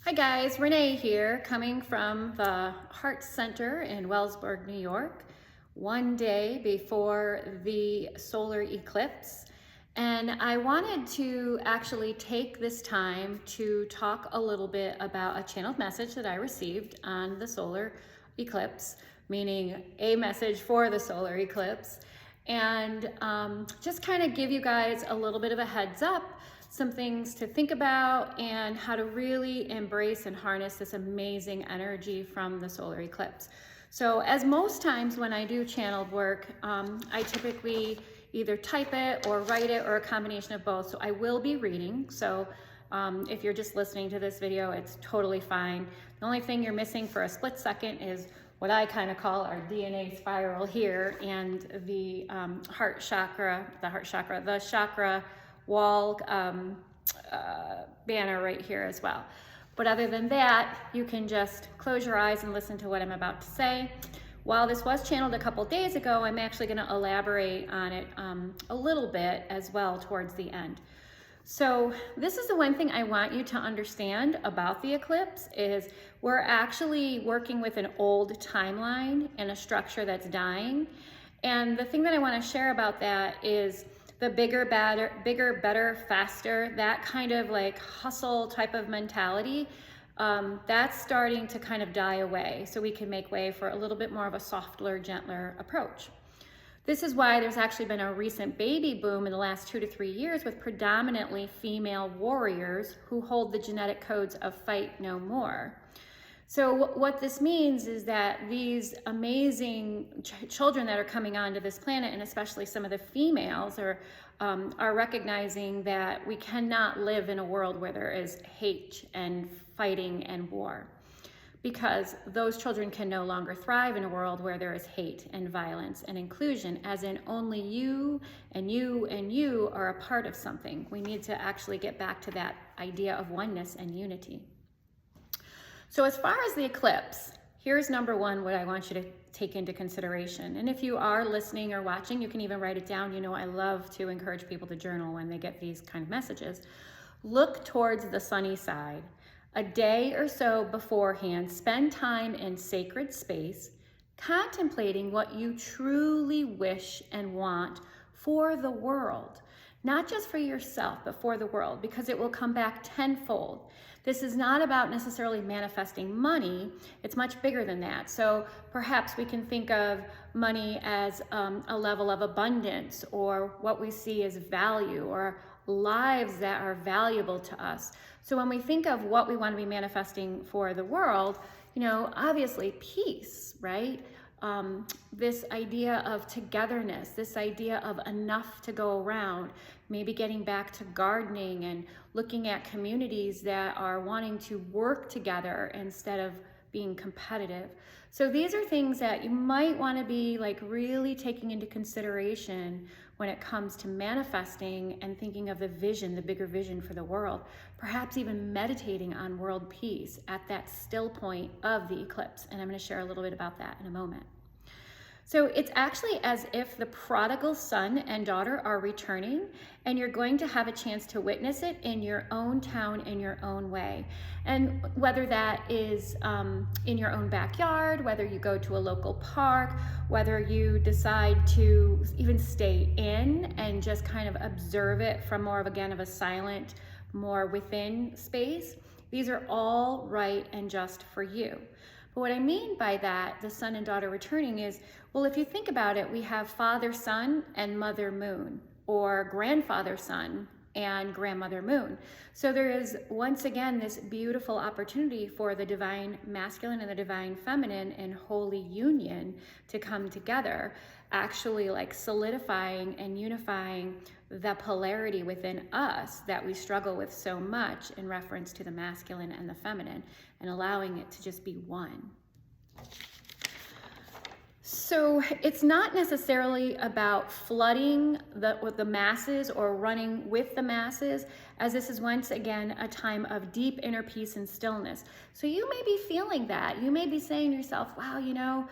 Hi guys, Renee here, coming from the Heart Center in Wellsburg, New York, one day before the solar eclipse. And I wanted to actually take this time to talk a little bit about a channeled message that I received on the solar eclipse, meaning a message for the solar eclipse, and just kind of give you guys a little bit of a heads up, some things to think about, and how to really embrace and harness this amazing energy from the solar eclipse. So as most times when I do channeled work, I typically either type it or write it or a combination of both. So I will be reading. So if you're just listening to this video, it's totally fine. The only thing you're missing for a split second is what I kind of call our DNA spiral here, and the the chakra wall banner right here as well. But other than that, you can just close your eyes and listen to what I'm about to say. While this was channeled a couple days ago, I'm actually going to elaborate on it a little bit as well towards the end. So this is the one thing I want you to understand about the eclipse is we're actually working with an old timeline and a structure that's dying. And the thing that I want to share about that is the bigger, better, faster, that kind of like hustle type of mentality, that's starting to kind of die away. So we can make way for a little bit more of a softer, gentler approach. This is why there's actually been a recent baby boom in the last 2 to 3 years with predominantly female warriors who hold the genetic codes of fight no more. So what this means is that these amazing children that are coming onto this planet, and especially some of the females, are recognizing that we cannot live in a world where there is hate and fighting and war, because those children can no longer thrive in a world where there is hate and violence and inclusion, as in only you and you and you are a part of something. We need to actually get back to that idea of oneness and unity. So as far as the eclipse, here's number one, what I want you to take into consideration. And if you are listening or watching, you can even write it down. You know, I love to encourage people to journal when they get these kind of messages. Look towards the sunny side. A day or so beforehand, spend time in sacred space, contemplating what you truly wish and want for the world. Not just for yourself, but for the world, because it will come back tenfold. This is not about necessarily manifesting money. It's much bigger than that. So perhaps we can think of money as a level of abundance, or what we see as value, or lives that are valuable to us. So when we think of what we want to be manifesting for the world, you know, obviously peace, right? This idea of togetherness, this idea of enough to go around, maybe getting back to gardening and looking at communities that are wanting to work together instead of being competitive. So these are things that you might want to be like really taking into consideration when it comes to manifesting and thinking of the vision, the bigger vision for the world. Perhaps even meditating on world peace at that still point of the eclipse. And I'm going to share a little bit about that in a moment. So it's actually as if the prodigal son and daughter are returning, and you're going to have a chance to witness it in your own town, in your own way. And whether that is in your own backyard, whether you go to a local park, whether you decide to even stay in and just kind of observe it from more of, again, of a silent, more within space, these are all right and just for you. But what I mean by that, the son and daughter returning, is, well, if you think about it, we have father sun and mother moon, or grandfather sun and grandmother moon. So there is, once again, this beautiful opportunity for the divine masculine and the divine feminine in holy union to come together, actually like solidifying and unifying the polarity within us that we struggle with so much in reference to the masculine and the feminine, and allowing it to just be one. So it's not necessarily about flooding the masses or running with the masses, as this is once again a time of deep inner peace and stillness. So you may be feeling that. You may be saying to yourself, wow, you know,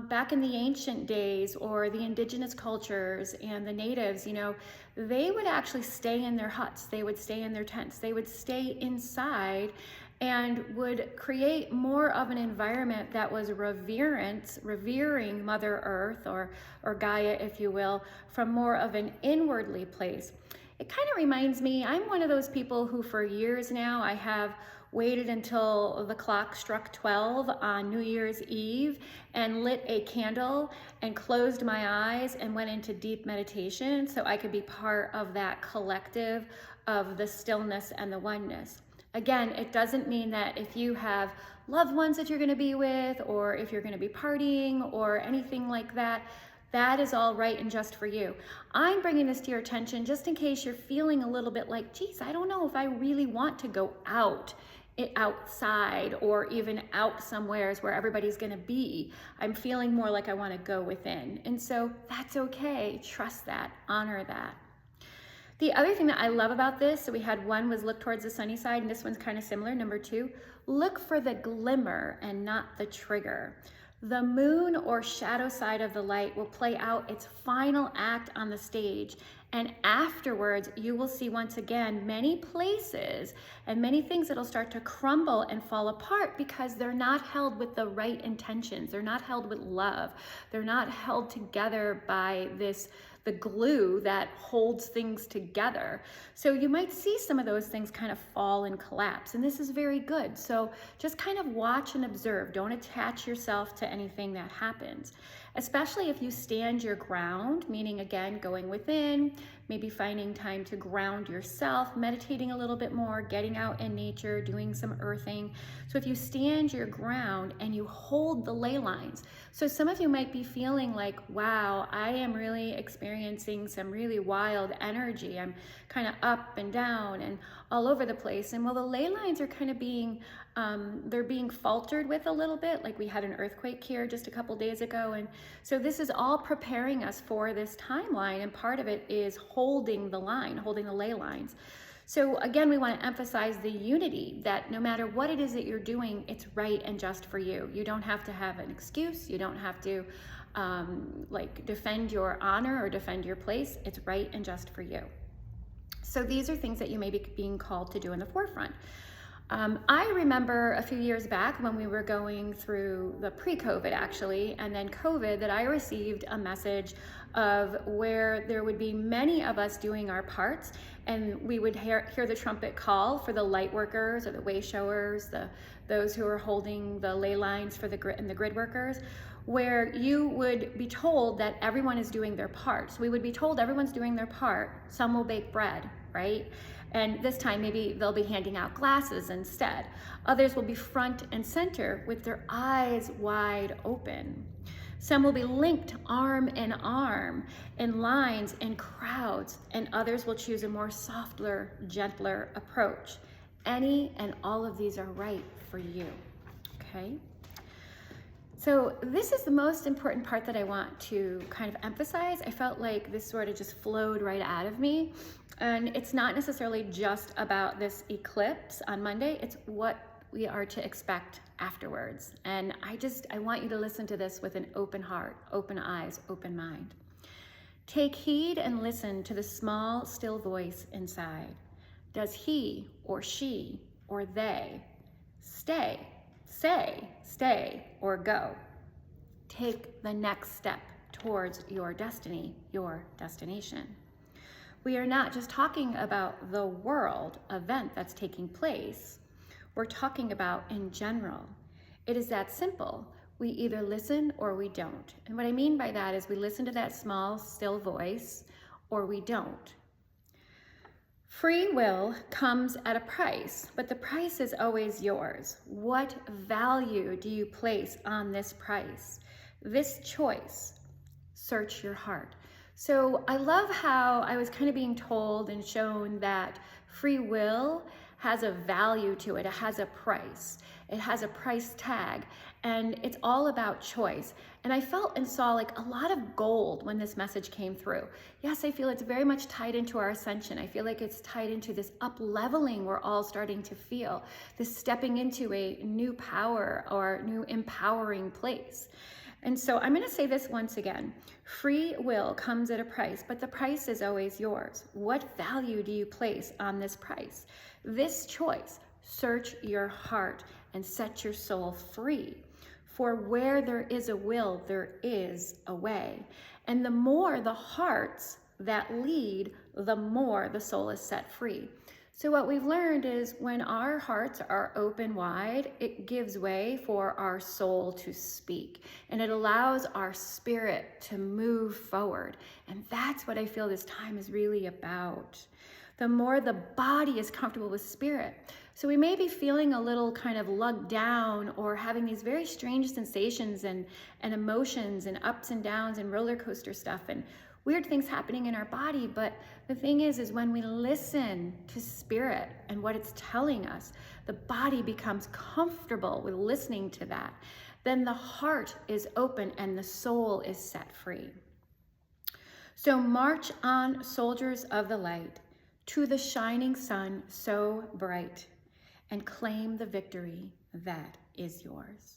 back in the ancient days, or the indigenous cultures and the natives, you know, they would actually stay in their huts, they would stay in their tents, they would stay inside and would create more of an environment that was revering Mother Earth, or Gaia, if you will, from more of an inwardly place. It kind of reminds me, I'm one of those people who for years now, I have waited until the clock struck 12 on New Year's Eve and lit a candle and closed my eyes and went into deep meditation so I could be part of that collective of the stillness and the oneness. Again, it doesn't mean that if you have loved ones that you're going to be with, or if you're going to be partying or anything like that, that is all right and just for you. I'm bringing this to your attention just in case you're feeling a little bit like, geez, I don't know if I really want to go outside or even out somewheres where everybody's going to be. I'm feeling more like I want to go within. And so that's okay. Trust that, honor that. The other thing that I love about this, so we had one was look towards the sunny side, and this one's kind of similar. Number 2, look for the glimmer and not the trigger. The moon or shadow side of the light will play out its final act on the stage, and afterwards you will see once again many places and many things that'll start to crumble and fall apart because they're not held with the right intentions. They're not held with love. They're not held together by the glue that holds things together. So you might see some of those things kind of fall and collapse, and this is very good. So just kind of watch and observe. Don't attach yourself to anything that happens, especially if you stand your ground, meaning again, going within, maybe finding time to ground yourself, meditating a little bit more, getting out in nature, doing some earthing. So if you stand your ground and you hold the ley lines, so some of you might be feeling like, wow, I am really experiencing some really wild energy. I'm kind of up and down and all over the place. And well, the ley lines are kind of being, they're being faltered with a little bit. Like we had an earthquake here just a couple days ago. And so this is all preparing us for this timeline. And part of it is holding the line, holding the ley lines. So again, we want to emphasize the unity that no matter what it is that you're doing, it's right and just for you. You don't have to have an excuse. You don't have to like defend your honor or defend your place. It's right and just for you. So these are things that you may be being called to do in the forefront. I remember a few years back when we were going through the pre-COVID actually, and then COVID, that I received a message of where there would be many of us doing our parts, and we would hear the trumpet call for the light workers or the way showers, those who are holding the ley lines for the grid workers, where you would be told that everyone is doing their part. So we would be told everyone's doing their part. Some will bake bread, right? And this time maybe they'll be handing out glasses instead. Others will be front and center with their eyes wide open. Some will be linked arm in arm in lines and crowds, and others will choose a more softer, gentler approach. Any and all of these are right for you, okay? So this is the most important part that I want to kind of emphasize. I felt like this sort of just flowed right out of me. And it's not necessarily just about this eclipse on Monday, it's what we are to expect afterwards. And I want you to listen to this with an open heart, open eyes, open mind. Take heed and listen to the small, still voice inside. Does he or she or they stay, say, stay, or go? Take the next step towards your destiny, your destination. We are not just talking about the world event that's taking place. We're talking about in general. It is that simple. We either listen or we don't. And what I mean by that is we listen to that small, still voice or we don't. Free will comes at a price, but the price is always yours. What value do you place on this price? This choice. Search your heart. So I love how I was kind of being told and shown that free will has a value to it. It has a price. It has a price tag, and it's all about choice. And I felt and saw like a lot of gold when this message came through. Yes, I feel it's very much tied into our ascension. I feel like it's tied into this up-leveling we're all starting to feel, this stepping into a new power or new empowering place. And so I'm going to say this once again. Free will comes at a price, but the price is always yours. What value do you place on this price? This choice, search your heart and set your soul free. For where there is a will, there is a way. And the more the hearts that lead, the more the soul is set free. So what we've learned is when our hearts are open wide, it gives way for our soul to speak, and it allows our spirit to move forward. And that's what I feel this time is really about. The more the body is comfortable with spirit. So we may be feeling a little kind of lugged down or having these very strange sensations and emotions and ups and downs and roller coaster stuff and weird things happening in our body. But the thing is when we listen to spirit and what it's telling us, the body becomes comfortable with listening to that. Then the heart is open and the soul is set free. So march on, soldiers of the light, to the shining sun so bright, and claim the victory that is yours.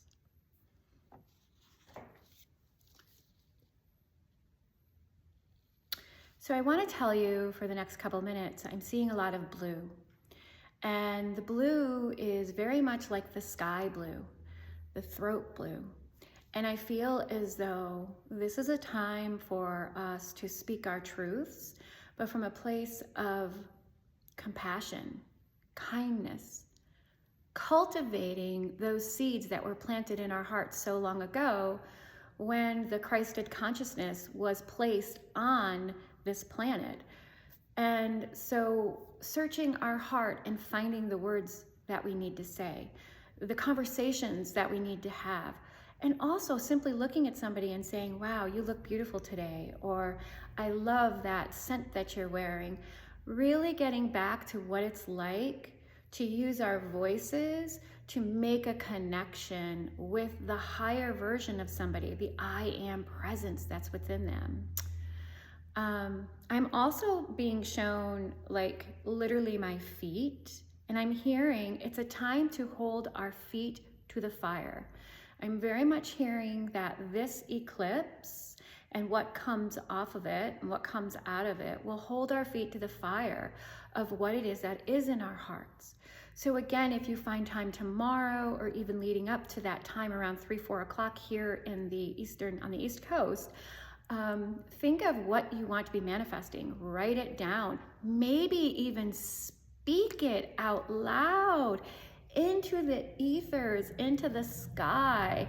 So I want to tell you for the next couple minutes, I'm seeing a lot of blue. And the blue is very much like the sky blue, the throat blue. And I feel as though this is a time for us to speak our truths, but from a place of compassion, kindness, cultivating those seeds that were planted in our hearts so long ago when the Christed consciousness was placed on this planet. And so searching our heart and finding the words that we need to say, the conversations that we need to have, and also simply looking at somebody and saying, wow, you look beautiful today, or I love that scent that you're wearing. Really getting back to what it's like to use our voices to make a connection with the higher version of somebody, the I am presence that's within them. I'm also being shown like literally my feet, and I'm hearing it's a time to hold our feet to the fire. I'm very much hearing that this eclipse and what comes off of it and what comes out of it will hold our feet to the fire of what it is that is in our hearts. So again, if you find time tomorrow or even leading up to that time around 3-4 o'clock here in the on the East Coast, think of what you want to be manifesting, write it down, maybe even speak it out loud into the ethers, into the sky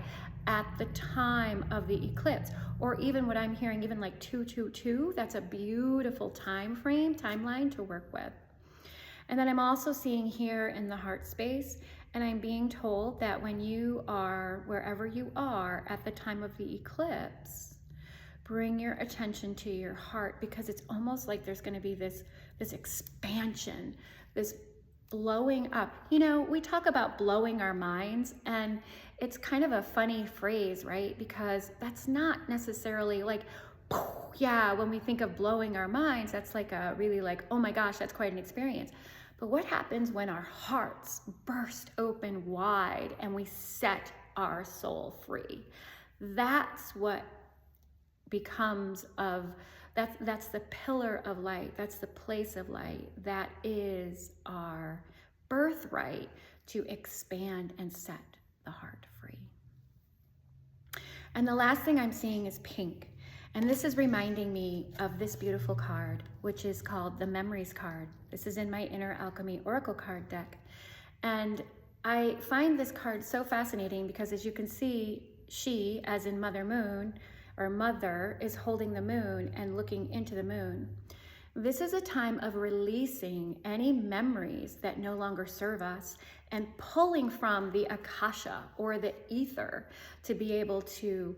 at the time of the eclipse. Or even what I'm hearing, even like 222, that's a beautiful timeline to work with. And then I'm also seeing here in the heart space, and I'm being told that when you are wherever you are at the time of the eclipse, bring your attention to your heart, because it's almost like there's going to be this expansion, this blowing up. You know, we talk about blowing our minds, and it's kind of a funny phrase, right? Because that's not necessarily like, yeah, when we think of blowing our minds, that's like a really like, oh my gosh, that's quite an experience. But what happens when our hearts burst open wide and we set our soul free? That's what becomes of, that's the pillar of light, that's the place of light, that is our birthright to expand and set the heart free. And the last thing I'm seeing is pink. And this is reminding me of this beautiful card, which is called the Memories card. This is in my Inner Alchemy Oracle card deck. And I find this card so fascinating because, as you can see, she, as in Mother Moon, or Mother, is holding the moon and looking into the moon. This is a time of releasing any memories that no longer serve us and pulling from the Akasha or the ether to be able to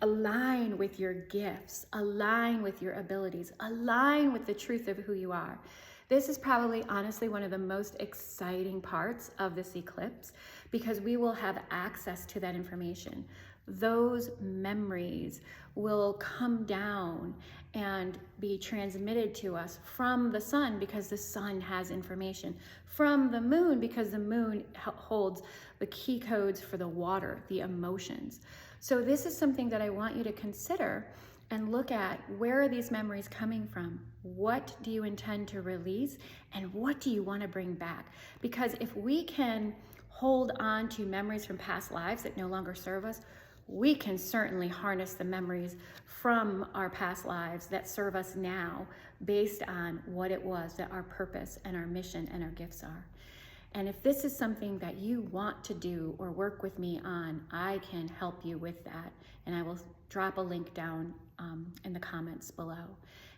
align with your gifts, align with your abilities, align with the truth of who you are. This is probably honestly one of the most exciting parts of this eclipse, because we will have access to that information. those memories will come down and be transmitted to us from the sun, because the sun has information, from the moon because the moon holds the key codes for the water, the emotions. So this is something that I want you to consider and look at. Where are these memories coming from? What do you intend to release? And what do you want to bring back? Because if we can hold on to memories from past lives that no longer serve us, we can certainly harness the memories from our past lives that serve us now, based on what it was that our purpose and our mission and our gifts are. And if this is something that you want to do or work with me on, I can help you with that. And I will drop a link down in the comments below.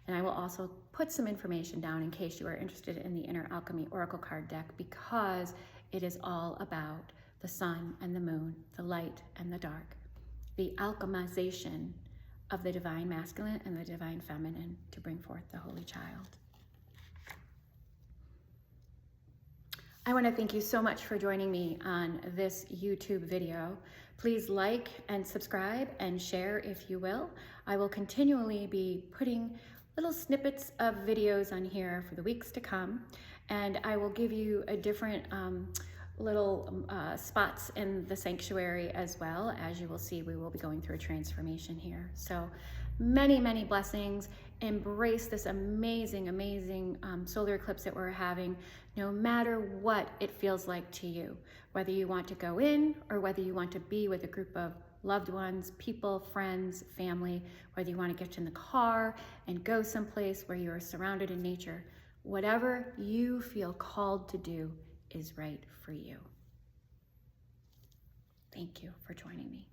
And I will also put some information down in case you are interested in the Inner Alchemy Oracle card deck, because it is all about the sun and the moon, the light and the dark, the alchemization of the divine masculine and the divine feminine to bring forth the Holy Child. I want to thank you so much for joining me on this YouTube video. Please like and subscribe and share if you will. I will continually be putting little snippets of videos on here for the weeks to come, and I will give you a different little spots in the sanctuary as well. As you will see, we will be going through a transformation here. So many, many blessings. Embrace this amazing, amazing solar eclipse that we're having, no matter what it feels like to you, whether you want to go in or whether you want to be with a group of loved ones, people, friends, family, whether you want to get in the car and go someplace where you are surrounded in nature. Whatever you feel called to do is right for you. Thank you for joining me.